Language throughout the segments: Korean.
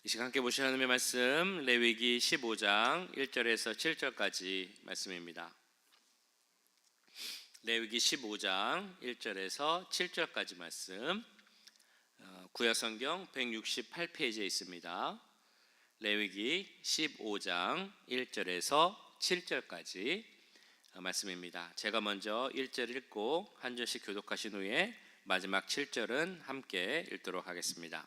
이 시간 함께 보실 하나님의 말씀 레위기 15장 1절에서 7절까지 말씀입니다. 레위기 15장 1절에서 7절까지 말씀, 구약성경 168페이지에 있습니다. 레위기 15장 1절에서 7절까지 말씀입니다. 제가 먼저 1절 읽고 한 절씩 교독하신 후에 마지막 7절은 함께 읽도록 하겠습니다.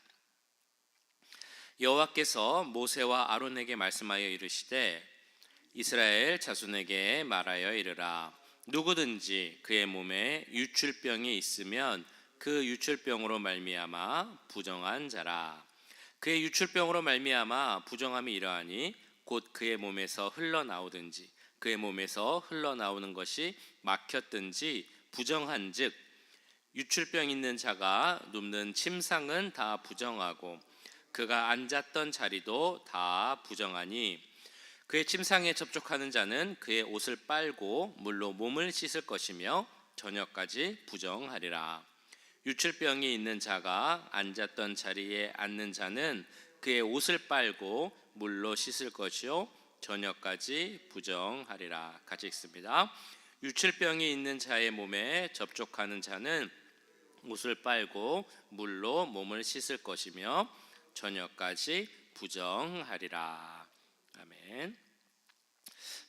여호와께서 모세와 아론에게 말씀하여 이르시되 이스라엘 자손에게 말하여 이르라. 누구든지 그의 몸에 유출병이 있으면 그 유출병으로 말미암아 부정한 자라. 그의 유출병으로 말미암아 부정함이 이러하니 곧 그의 몸에서 흘러나오든지 그의 몸에서 흘러나오는 것이 막혔든지 부정한즉 유출병 있는 자가 눕는 침상은 다 부정하고 그가 앉았던 자리도 다 부정하니 그의 침상에 접촉하는 자는 그의 옷을 빨고 물로 몸을 씻을 것이며 저녁까지 부정하리라. 유출병이 있는 자가 앉았던 자리에 앉는 자는 그의 옷을 빨고 물로 씻을 것이요 저녁까지 부정하리라. 같이 읽습니다. 유출병이 있는 자의 몸에 접촉하는 자는 옷을 빨고 물로 몸을 씻을 것이며 저녁까지 부정하리라. 아멘.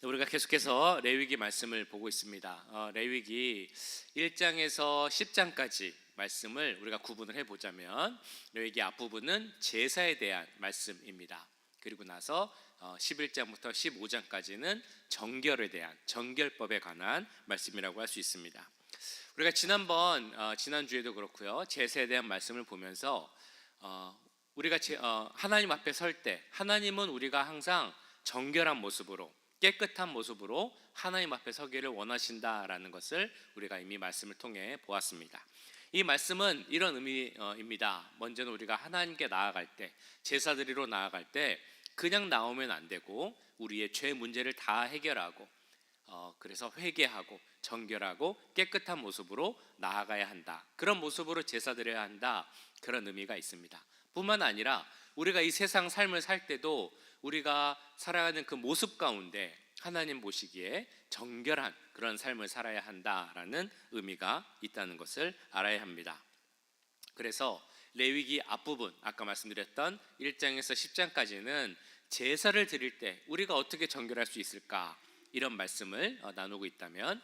우리가 계속해서 레위기 말씀을 보고 있습니다. 레위기 1장에서 10장까지 말씀을 우리가 구분을 해보자면 레위기 앞부분은 제사에 대한 말씀입니다. 그리고 나서 11장부터 15장까지는 정결에 대한 정결법에 관한 말씀이라고 할 수 있습니다. 우리가 지난주에도 그렇고요, 제사에 대한 말씀을 보면서 우리가 하나님 앞에 설 때 하나님은 우리가 항상 정결한 모습으로 깨끗한 모습으로 하나님 앞에 서기를 원하신다라는 것을 우리가 이미 말씀을 통해 보았습니다. 이 말씀은 이런 의미입니다. 먼저는 우리가 하나님께 나아갈 때, 제사 드리러 나아갈 때 그냥 나오면 안 되고 우리의 죄 문제를 다 해결하고 그래서 회개하고 정결하고 깨끗한 모습으로 나아가야 한다. 그런 모습으로 제사 드려야 한다. 그런 의미가 있습니다. 뿐만 아니라 우리가 이 세상 삶을 살 때도 우리가 살아가는 그 모습 가운데 하나님 보시기에 정결한 그런 삶을 살아야 한다라는 의미가 있다는 것을 알아야 합니다. 그래서 레위기 앞부분, 아까 말씀드렸던 1장에서 10장까지는 제사를 드릴 때 우리가 어떻게 정결할 수 있을까, 이런 말씀을 나누고 있다면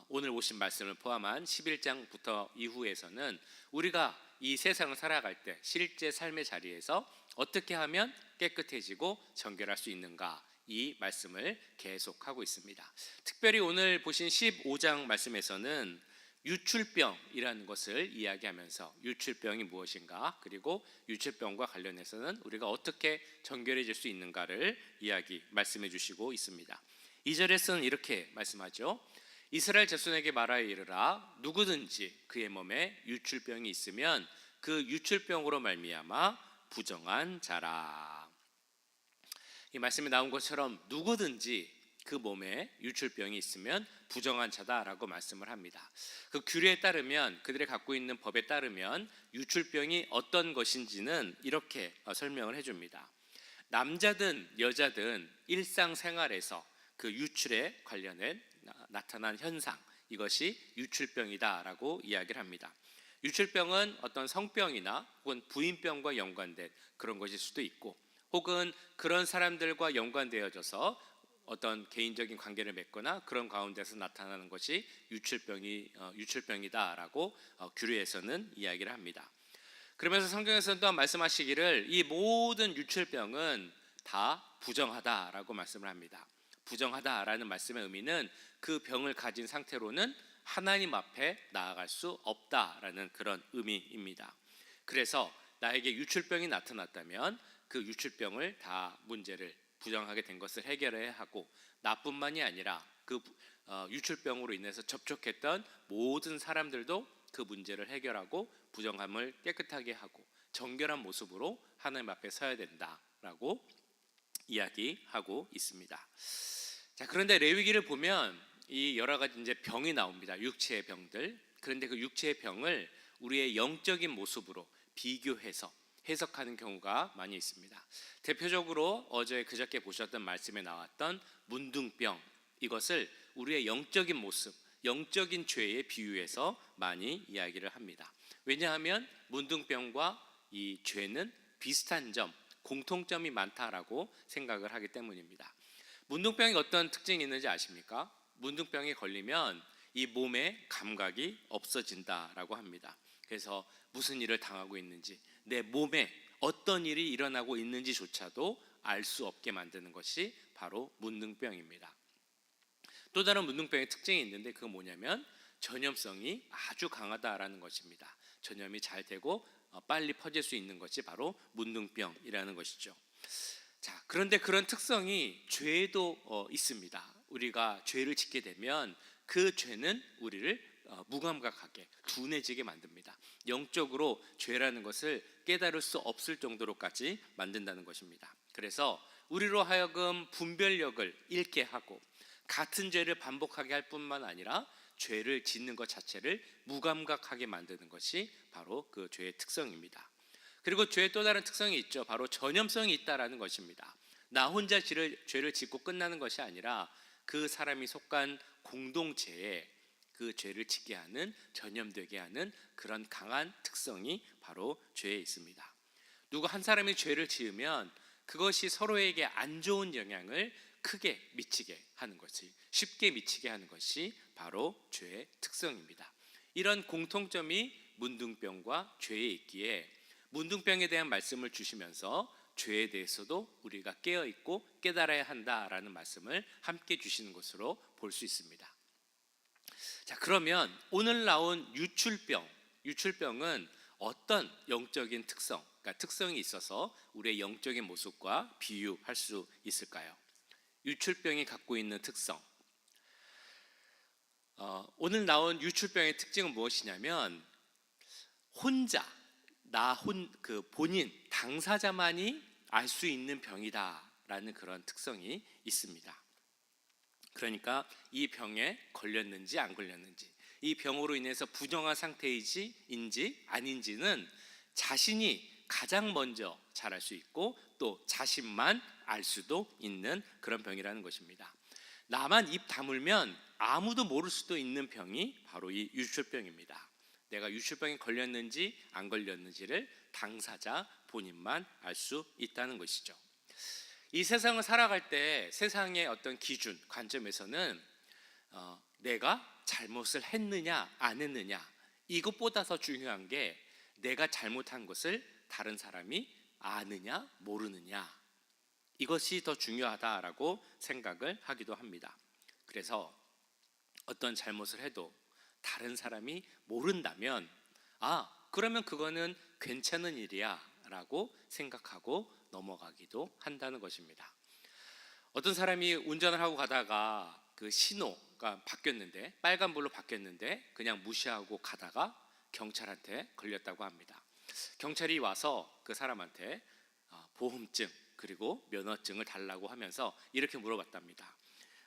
오늘 오신 말씀을 포함한 11장부터 이후에서는 우리가 이 세상을 살아갈 때 실제 삶의 자리에서 어떻게 하면 깨끗해지고 정결할 수 있는가, 이 말씀을 계속하고 있습니다. 특별히 오늘 보신 15장 말씀에서는 유출병이라는 것을 이야기하면서 유출병이 무엇인가, 그리고 유출병과 관련해서는 우리가 어떻게 정결해질 수 있는가를 말씀해 주시고 있습니다. 2절에서는 이렇게 말씀하죠. 이스라엘 자손에게 말하여 이르라. 누구든지 그의 몸에 유출병이 있으면 그 유출병으로 말미암아 부정한 자라. 이 말씀에 나온 것처럼 누구든지 그 몸에 유출병이 있으면 부정한 자다라고 말씀을 합니다. 그 규례에 따르면, 그들이 갖고 있는 법에 따르면 유출병이 어떤 것인지는 이렇게 설명을 해줍니다. 남자든 여자든 일상생활에서 그 유출에 관련된 나타난 현상, 이것이 유출병이다라고 이야기를 합니다. 유출병은 어떤 성병이나 혹은 부인병과 연관된 그런 것일 수도 있고, 혹은 그런 사람들과 연관되어져서 어떤 개인적인 관계를 맺거나 그런 가운데서 나타나는 것이 유출병이다라고 규례에서는 이야기를 합니다. 그러면서 성경에서는 또한 말씀하시기를 이 모든 유출병은 다 부정하다라고 말씀을 합니다. 부정하다라는 말씀의 의미는 그 병을 가진 상태로는 하나님 앞에 나아갈 수 없다라는 그런 의미입니다. 그래서 나에게 유출병이 나타났다면 그 유출병을 다 문제를 부정하게 된 것을 해결해야 하고, 나뿐만이 아니라 그 유출병으로 인해서 접촉했던 모든 사람들도 그 문제를 해결하고 부정함을 깨끗하게 하고 정결한 모습으로 하나님 앞에 서야 된다라고 이야기하고 있습니다. 자, 그런데 레위기를 보면 이 여러 가지 이제 병이 나옵니다. 육체의 병들. 그런데 그 육체의 병을 우리의 영적인 모습으로 비교해서 해석하는 경우가 많이 있습니다. 대표적으로 어제 그저께 보셨던 말씀에 나왔던 문둥병, 이것을 우리의 영적인 모습, 영적인 죄에 비유해서 많이 이야기를 합니다. 왜냐하면 문둥병과 이 죄는 비슷한 점, 공통점이 많다라고 생각을 하기 때문입니다. 문둥병이 어떤 특징이 있는지 아십니까? 문둥병에 걸리면 이 몸의 감각이 없어진다라고 합니다. 그래서 무슨 일을 당하고 있는지, 내 몸에 어떤 일이 일어나고 있는지조차도 알 수 없게 만드는 것이 바로 문둥병입니다. 또 다른 문둥병의 특징이 있는데 그건 뭐냐면 전염성이 아주 강하다라는 것입니다. 전염이 잘 되고 빨리 퍼질 수 있는 것이 바로 문둥병이라는 것이죠. 자, 그런데 그런 특성이 죄에도 있습니다. 우리가 죄를 짓게 되면 그 죄는 우리를 무감각하게 둔해지게 만듭니다. 영적으로 죄라는 것을 깨달을 수 없을 정도로까지 만든다는 것입니다. 그래서 우리로 하여금 분별력을 잃게 하고 같은 죄를 반복하게 할 뿐만 아니라 죄를 짓는 것 자체를 무감각하게 만드는 것이 바로 그 죄의 특성입니다. 그리고 죄의 또 다른 특성이 있죠. 바로 전염성이 있다라는 것입니다. 나 혼자 죄를 짓고 끝나는 것이 아니라 그 사람이 속한 공동체에 그 죄를 짓게 하는, 전염되게 하는 그런 강한 특성이 바로 죄에 있습니다. 누구 한 사람이 죄를 지으면 그것이 서로에게 안 좋은 영향을 크게 미치게 하는 것이, 쉽게 미치게 하는 것이 바로 죄의 특성입니다. 이런 공통점이 문둥병과 죄에 있기에 문둥병에 대한 말씀을 주시면서 죄에 대해서도 우리가 깨어있고 깨달아야 한다라는 말씀을 함께 주시는 것으로 볼 수 있습니다. 자, 그러면 오늘 나온 유출병은 어떤 영적인 특성, 그러니까 특성이 있어서 우리의 영적인 모습과 비유할 수 있을까요? 유출병이 갖고 있는 특성, 오늘 나온 유출병의 특징은 무엇이냐면 혼자 본인 당사자만이 알 수 있는 병이다라는 그런 특성이 있습니다. 그러니까 이 병에 걸렸는지 안 걸렸는지, 이 병으로 인해서 부정한 상태인지 아닌지는 자신이 가장 먼저 잘 알 수 있고 또 자신만 알 수도 있는 그런 병이라는 것입니다. 나만 입 다물면 아무도 모를 수도 있는 병이 바로 이 유출병입니다. 내가 유출병에 걸렸는지 안 걸렸는지를 당사자 본인만 알 수 있다는 것이죠. 이 세상을 살아갈 때 세상의 어떤 기준, 관점에서는 내가 잘못을 했느냐 안 했느냐, 이것보다 더 중요한 게 내가 잘못한 것을 다른 사람이 아느냐 모르느냐, 이것이 더 중요하다라고 생각을 하기도 합니다. 그래서 어떤 잘못을 해도 다른 사람이 모른다면 그러면 그거는 괜찮은 일이야 라고 생각하고 넘어가기도 한다는 것입니다. 어떤 사람이 운전을 하고 가다가 그 신호가 바뀌었는데, 빨간불로 바뀌었는데 그냥 무시하고 가다가 경찰한테 걸렸다고 합니다. 경찰이 와서 그 사람한테 보험증 그리고 면허증을 달라고 하면서 이렇게 물어봤답니다.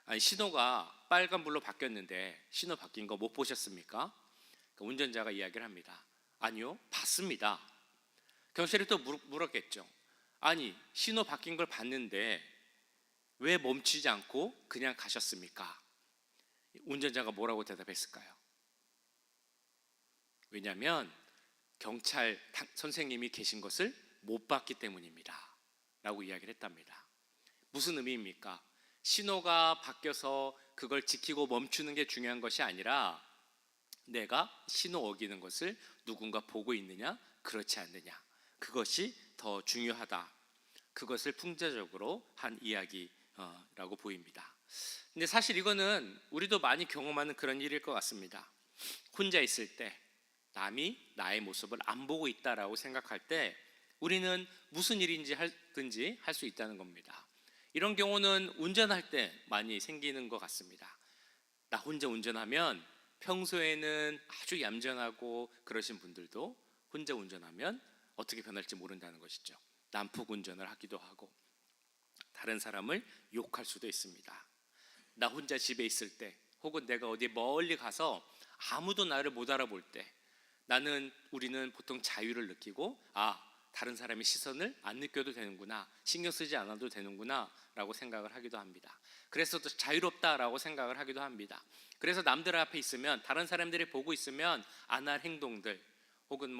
아니, 신호가 빨간불로 바뀌었는데 신호 바뀐 거 못 보셨습니까? 운전자가 이야기를 합니다. 아니요, 봤습니다. 경찰이 또 물었겠죠. 아니, 신호 바뀐 걸 봤는데 왜 멈추지 않고 그냥 가셨습니까? 운전자가 뭐라고 대답했을까요? 왜냐하면 경찰 선생님이 계신 것을 못 봤기 때문입니다 라고 이야기를 했답니다. 무슨 의미입니까? 신호가 바뀌어서 그걸 지키고 멈추는 게 중요한 것이 아니라 내가 신호 어기는 것을 누군가 보고 있느냐 그렇지 않느냐, 그것이 더 중요하다. 그것을 풍자적으로 한 이야기라고 보입니다. 근데 사실 이거는 우리도 많이 경험하는 그런 일일 것 같습니다. 혼자 있을 때 남이 나의 모습을 안 보고 있다라고 생각할 때 우리는 무슨 일인지 하든지 할 수 있다는 겁니다. 이런 경우는 운전할 때 많이 생기는 것 같습니다. 나 혼자 운전하면 평소에는 아주 얌전하고 그러신 분들도 혼자 운전하면 어떻게 변할지 모른다는 것이죠. 난폭 운전을 하기도 하고 다른 사람을 욕할 수도 있습니다. 나 혼자 집에 있을 때 혹은 내가 어디 멀리 가서 아무도 나를 못 알아볼 때 우리는 보통 자유를 느끼고 다른 사람의 시선을 안 느껴도 되는구나, 신경 쓰지 않아도 되는구나 라고 생각을 하기도 합니다. 그래서 또 자유롭다라고 생각을 하기도 합니다. 그래서 남들 앞에 있으면, 다른 사람들이 보고 있으면 안 할 행동들, 혹은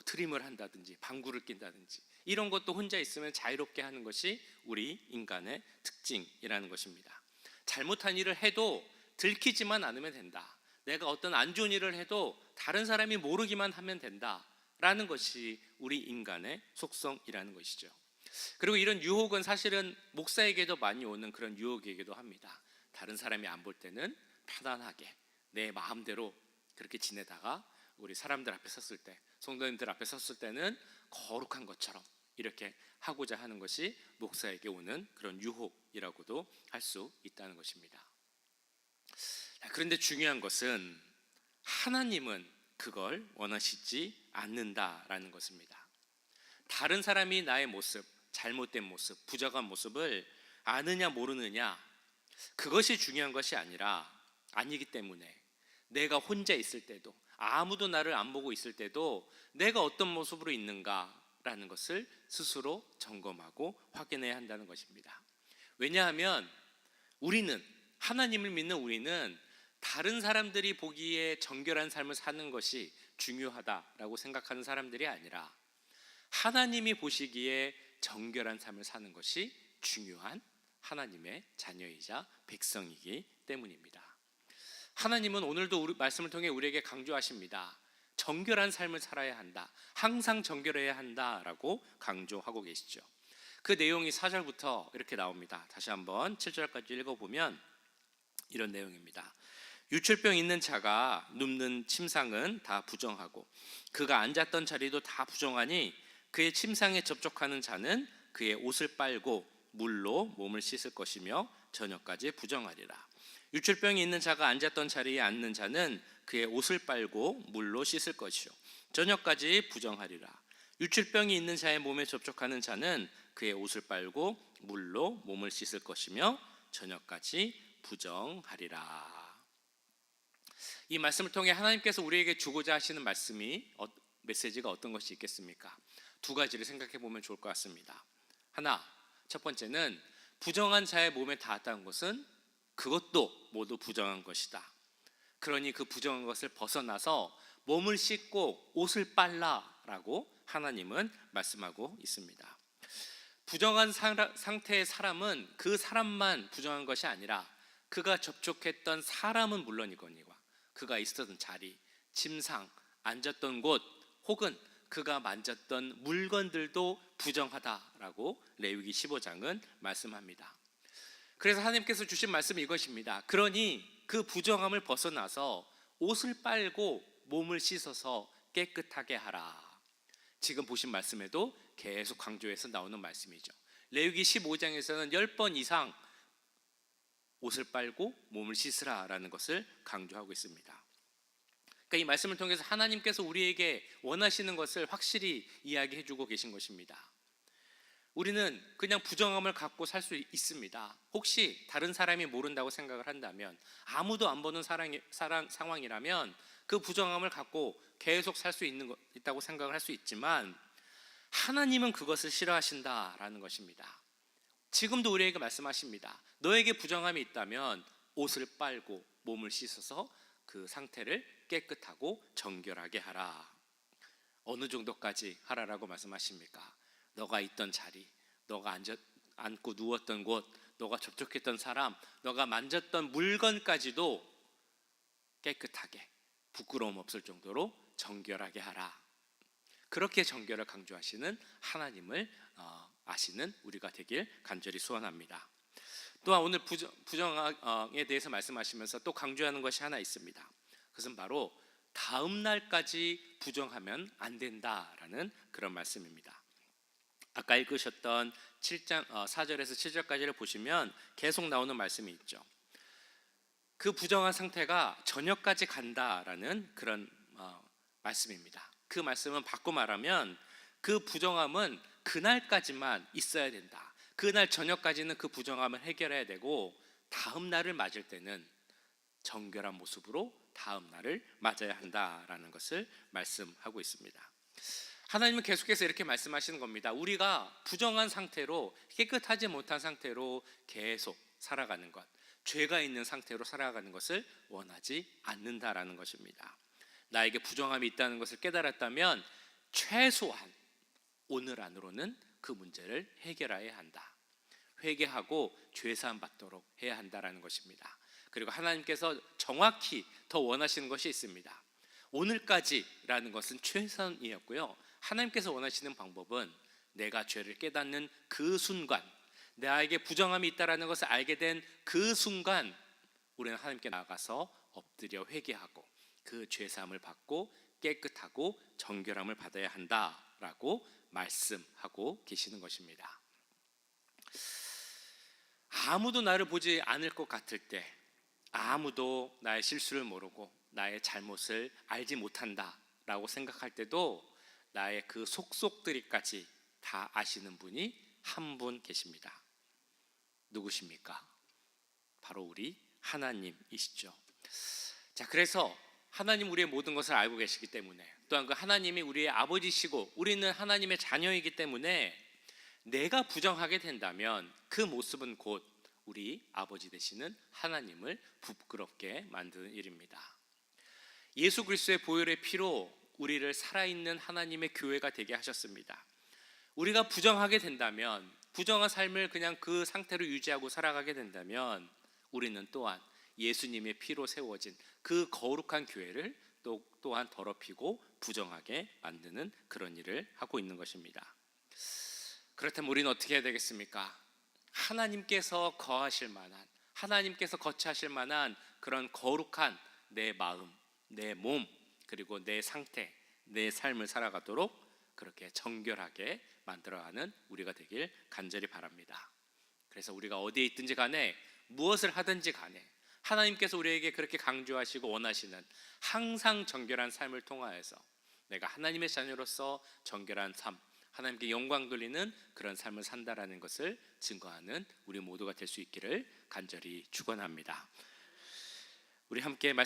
트림을 한다든지 방구를 낀다든지, 이런 것도 혼자 있으면 자유롭게 하는 것이 우리 인간의 특징이라는 것입니다. 잘못한 일을 해도 들키지만 않으면 된다. 내가 어떤 안 좋은 일을 해도 다른 사람이 모르기만 하면 된다 라는 것이 우리 인간의 속성이라는 것이죠. 그리고 이런 유혹은 사실은 목사에게도 많이 오는 그런 유혹이기도 합니다. 다른 사람이 안 볼 때는 편안하게 내 마음대로 그렇게 지내다가 우리 사람들 앞에 섰을 때, 성도님들 앞에 섰을 때는 거룩한 것처럼 이렇게 하고자 하는 것이 목사에게 오는 그런 유혹이라고도 할 수 있다는 것입니다. 그런데 중요한 것은 하나님은 그걸 원하시지 않는다라는 것입니다. 다른 사람이 나의 모습, 잘못된 모습, 부정한 모습을 아느냐 모르느냐, 그것이 중요한 것이 아니기 때문에 내가 혼자 있을 때도, 아무도 나를 안 보고 있을 때도 내가 어떤 모습으로 있는가라는 것을 스스로 점검하고 확인해야 한다는 것입니다. 왜냐하면 하나님을 믿는 우리는 다른 사람들이 보기에 정결한 삶을 사는 것이 중요하다라고 생각하는 사람들이 아니라 하나님이 보시기에 정결한 삶을 사는 것이 중요한 하나님의 자녀이자 백성이기 때문입니다. 하나님은 오늘도 말씀을 통해 우리에게 강조하십니다. 정결한 삶을 살아야 한다, 항상 정결해야 한다라고 강조하고 계시죠. 그 내용이 4절부터 이렇게 나옵니다. 다시 한번 7절까지 읽어보면 이런 내용입니다. 유출병 있는 자가 눕는 침상은 다 부정하고 그가 앉았던 자리도 다 부정하니 그의 침상에 접촉하는 자는 그의 옷을 빨고 물로 몸을 씻을 것이며 저녁까지 부정하리라. 유출병이 있는 자가 앉았던 자리에 앉는 자는 그의 옷을 빨고 물로 씻을 것이요 저녁까지 부정하리라. 유출병이 있는 자의 몸에 접촉하는 자는 그의 옷을 빨고 물로 몸을 씻을 것이며 저녁까지 부정하리라. 이 말씀을 통해 하나님께서 우리에게 주고자 하시는 메시지가 어떤 것이 있겠습니까? 두 가지를 생각해 보면 좋을 것 같습니다. 첫 번째는 부정한 자의 몸에 닿았다는 것은 그것도 모두 부정한 것이다. 그러니 그 부정한 것을 벗어나서 몸을 씻고 옷을 빨라라고 하나님은 말씀하고 있습니다. 부정한 상태의 사람은 그 사람만 부정한 것이 아니라 그가 접촉했던 사람은 물론이거니와 그가 있었던 자리, 침상, 앉았던 곳, 혹은 그가 만졌던 물건들도 부정하다라고 레위기 15장은 말씀합니다. 그래서 하나님께서 주신 말씀이 이것입니다. 그러니 그 부정함을 벗어나서 옷을 빨고 몸을 씻어서 깨끗하게 하라. 지금 보신 말씀에도 계속 강조해서 나오는 말씀이죠. 레위기 15장에서는 10번 이상 옷을 빨고 몸을 씻으라라는 것을 강조하고 있습니다. 그러니까 이 말씀을 통해서 하나님께서 우리에게 원하시는 것을 확실히 이야기해 주고 계신 것입니다. 우리는 그냥 부정함을 갖고 살 수 있습니다. 혹시 다른 사람이 모른다고 생각을 한다면, 아무도 안 보는 상황이라면 그 부정함을 갖고 계속 살 수 있다고 생각을 할 수 있지만, 하나님은 그것을 싫어하신다라는 것입니다. 지금도 우리에게 말씀하십니다. 너에게 부정함이 있다면 옷을 빨고 몸을 씻어서 그 상태를 깨끗하고 정결하게 하라. 어느 정도까지 하라라고 말씀하십니까? 너가 있던 자리, 너가 앉고 누웠던 곳, 너가 접촉했던 사람, 너가 만졌던 물건까지도 깨끗하게, 부끄러움 없을 정도로 정결하게 하라. 그렇게 정결을 강조하시는 하나님을 아시는 우리가 되길 간절히 소원합니다. 또한 오늘 부정에 대해서 말씀하시면서 또 강조하는 것이 하나 있습니다. 그것은 바로 다음 날까지 부정하면 안 된다라는 그런 말씀입니다. 아까 읽으셨던 7장 4절에서 7절까지를 보시면 계속 나오는 말씀이 있죠. 그 부정한 상태가 저녁까지 간다라는 그런 말씀입니다. 그 말씀은 바꿔 말하면 그 부정함은 그날까지만 있어야 된다. 그날 저녁까지는 그 부정함을 해결해야 되고 다음 날을 맞을 때는 정결한 모습으로 다음 날을 맞아야 한다라는 것을 말씀하고 있습니다. 하나님은 계속해서 이렇게 말씀하시는 겁니다. 우리가 부정한 상태로, 깨끗하지 못한 상태로 계속 살아가는 것, 죄가 있는 상태로 살아가는 것을 원하지 않는다라는 것입니다. 나에게 부정함이 있다는 것을 깨달았다면 최소한 오늘 안으로는 그 문제를 해결해야 한다. 회개하고 죄사함 받도록 해야 한다라는 것입니다. 그리고 하나님께서 정확히 더 원하시는 것이 있습니다. 오늘까지라는 것은 최선이었고요, 하나님께서 원하시는 방법은 내가 죄를 깨닫는 그 순간, 나에게 부정함이 있다는 것을 알게 된 그 순간 우리는 하나님께 나아가서 엎드려 회개하고 그 죄사함을 받고 깨끗하고 정결함을 받아야 한다라고 말씀하고 계시는 것입니다. 아무도 나를 보지 않을 것 같을 때, 아무도 나의 실수를 모르고 나의 잘못을 알지 못한다라고 생각할 때도 나의 그 속속들이까지 다 아시는 분이 한 분 계십니다. 누구십니까? 바로 우리 하나님이시죠. 자, 그래서 하나님 우리의 모든 것을 알고 계시기 때문에, 또한 그 하나님이 우리의 아버지시고 우리는 하나님의 자녀이기 때문에 내가 부정하게 된다면 그 모습은 곧 우리 아버지 되시는 하나님을 부끄럽게 만드는 일입니다. 예수 그리스도의 보혈의 피로 우리를 살아있는 하나님의 교회가 되게 하셨습니다. 우리가 부정하게 된다면, 부정한 삶을 그냥 그 상태로 유지하고 살아가게 된다면 우리는 또한 예수님의 피로 세워진 그 거룩한 교회를 또한 더럽히고 부정하게 만드는 그런 일을 하고 있는 것입니다. 그렇다면 우리는 어떻게 해야 되겠습니까? 하나님께서 거하실 만한, 하나님께서 거처하실 만한 그런 거룩한 내 마음, 내 몸, 그리고 내 상태, 내 삶을 살아가도록 그렇게 정결하게 만들어가는 우리가 되길 간절히 바랍니다. 그래서 우리가 어디에 있든지 간에, 무엇을 하든지 간에 하나님께서 우리에게 그렇게 강조하시고 원하시는 항상 정결한 삶을 통하여서 내가 하나님의 자녀로서 정결한 삶, 하나님께 영광 돌리는 그런 삶을 산다라는 것을 증거하는 우리 모두가 될 수 있기를 간절히 축원합니다. 우리 함께 말씀